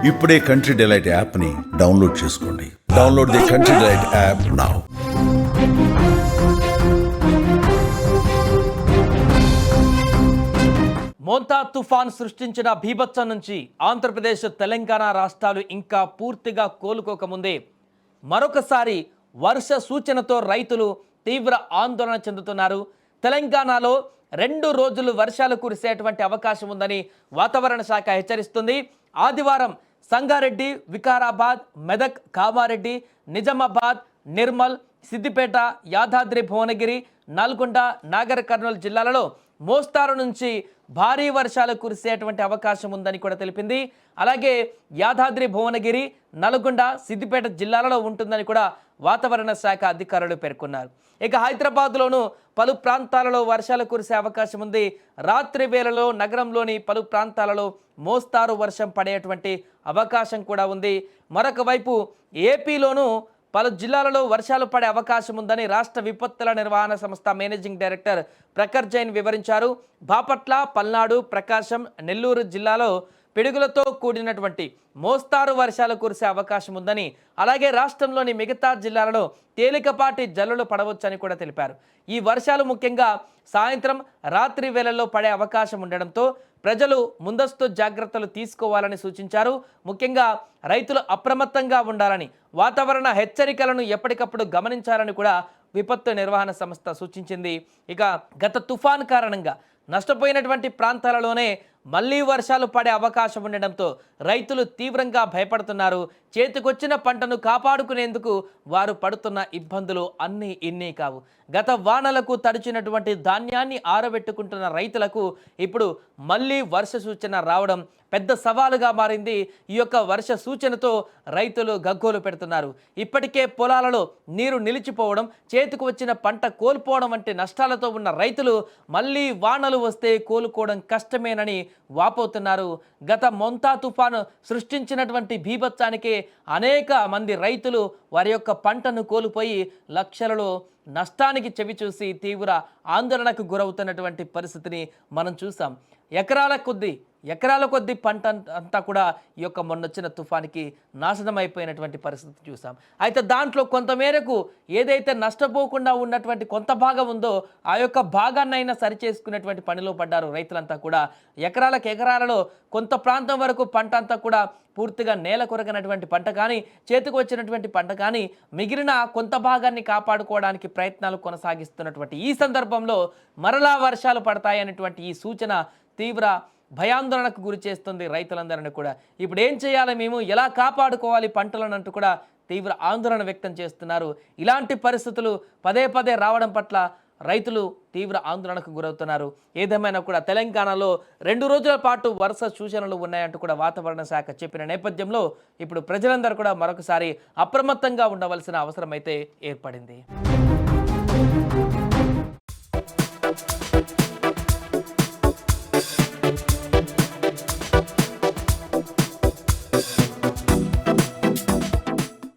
ఇప్పుడే country delight యాప్ని download చేసుకోండి. Download the country delight app now. Montha తుఫాన్ సృష్టించిన బీభత్సం నుంచి ఆంధ్రప్రదేశ్ తెలంగాణ రాష్ట్రాలు ఇంకా పూర్తిగా కోలుకోకముందే మరొకసారి వర్ష సూచనతో రైతులు తీవ్ర ఆందోళన చెందుతున్నారు. తెలంగాణలో 2 రోజులు వర్షాలు కురిసేటువంటి అవకాశం ఉందని వాతావరణ శాఖ హెచ్చరిస్తుంది. ఆదివారం సంగారెడ్డి, వికారాబాద్, మెదక్, కామారెడ్డి, నిజామాబాద్, నిర్మల్, సిద్దిపేట, యాదాద్రి భువనగిరి, నల్గొండ, నాగర్ కర్నూలు జిల్లాలలో మోస్తారు నుంచి భారీ వర్షాలు కురిసేటువంటి అవకాశం ఉందని కూడా తెలిపింది. అలాగే యాదాద్రి భువనగిరి, నల్గొండ, సిద్దిపేట జిల్లాలలో ఉంటుందని కూడా వాతావరణ శాఖ అధికారులు పేర్కొన్నారు. ఇక హైదరాబాద్లోనూ పలు ప్రాంతాలలో వర్షాలు కురిసే అవకాశం ఉంది. రాత్రి వేళలో నగరంలోని పలు ప్రాంతాలలో మోస్తారు వర్షం పడేటువంటి అవకాశం కూడా ఉంది. మరొక వైపు ఏపీలోనూ పలు జిల్లాలలో వర్షాలు పడే అవకాశం ఉందని రాష్ట్ర విపత్తుల నిర్వహణ సంస్థ మేనేజింగ్ డైరెక్టర్ ప్రఖర్ జైన్ వివరించారు. బాపట్ల, పల్నాడు, ప్రకాశం, నెల్లూరు జిల్లాలో పిడుగులతో కూడినటువంటి మోస్తారు వర్షాలు కురిసే అవకాశం ఉందని, అలాగే రాష్ట్రంలోని మిగతా జిల్లాలలో తేలికపాటి జల్లులు పడవచ్చని కూడా తెలిపారు. ఈ వర్షాలు ముఖ్యంగా సాయంత్రం, రాత్రి వేళల్లో పడే అవకాశం ఉండడంతో ప్రజలు ముందస్తు జాగ్రత్తలు తీసుకోవాలని సూచించారు. ముఖ్యంగా రైతులు అప్రమత్తంగా ఉండాలని, వాతావరణ హెచ్చరికలను ఎప్పటికప్పుడు గమనించాలని కూడా విపత్తు నిర్వహణ సంస్థ సూచించింది. ఇక గత తుఫాన్ కారణంగా నష్టపోయినటువంటి ప్రాంతాలలోనే మళ్లీ వర్షాలు పడే అవకాశం ఉండడంతో రైతులు తీవ్రంగా భయపడుతున్నారు. చేతికొచ్చిన పంటను కాపాడుకునేందుకు వారు పడుతున్న ఇబ్బందులు అన్నీ ఇన్నీ కావు. గత వానలకు తడిచినటువంటి ధాన్యాన్ని ఆరబెట్టుకుంటున్న రైతులకు ఇప్పుడు మళ్లీ వర్ష సూచన రావడం పెద్ద సవాలుగా మారింది. ఈ యొక్క వర్ష సూచనతో రైతులు గగ్గోలు పెడుతున్నారు. ఇప్పటికే పొలాలలో నీరు నిలిచిపోవడం, చేతికి వచ్చిన పంట కోల్పోవడం వంటి నష్టాలతో ఉన్న రైతులు మళ్లీ వానలు వస్తే కోలుకోవడం కష్టమేనని వాపోతున్నారు. గత మొంతా తుఫాను సృష్టించినటువంటి బీభత్సానికి అనేక మంది రైతులు వారి యొక్క పంటను కోల్పోయి లక్షలలో నష్టానికి చవిచూసి తీవ్ర ఆందోళనకు గురవుతున్నటువంటి పరిస్థితిని మనం చూసాం. ఎకరాల కొద్ది పంట అంతా కూడా ఈ యొక్క మొన్నొచ్చిన తుఫానికి నాశనం అయిపోయినటువంటి పరిస్థితి చూసాం. అయితే దాంట్లో కొంతమేరకు ఏదైతే నష్టపోకుండా ఉన్నటువంటి కొంత భాగం ఉందో ఆ యొక్క భాగాన్నైనా సరిచేసుకునేటువంటి పనిలో పడ్డారు రైతులంతా కూడా. ఎకరాలలో కొంత ప్రాంతం వరకు పంట అంతా కూడా పూర్తిగా నేల కొరగనటువంటి పంట కానీ, చేతికి వచ్చినటువంటి పంట కానీ, మిగిలిన కొంత భాగాన్ని కాపాడుకోవడానికి ప్రయత్నాలు కొనసాగిస్తున్నటువంటి ఈ సందర్భంలో మరలా వర్షాలు పడతాయనేటువంటి ఈ సూచన తీవ్ర భయాందోళనకు గురి చేస్తుంది రైతులందరినీ కూడా. ఇప్పుడు ఏం చేయాలి, మేము ఎలా కాపాడుకోవాలి పంటలను అంటూ కూడా తీవ్ర ఆందోళన వ్యక్తం చేస్తున్నారు. ఇలాంటి పరిస్థితులు పదే పదే రావడం పట్ల రైతులు తీవ్ర ఆందోళనకు గురవుతున్నారు. ఏదేమైనా కూడా తెలంగాణలో 2 రోజుల పాటు వరుస సూచనలు ఉన్నాయంటూ కూడా వాతావరణ శాఖ చెప్పిన నేపథ్యంలో ఇప్పుడు ప్రజలందరూ కూడా మరొకసారి అప్రమత్తంగా ఉండవలసిన అవసరం అయితే ఏర్పడింది.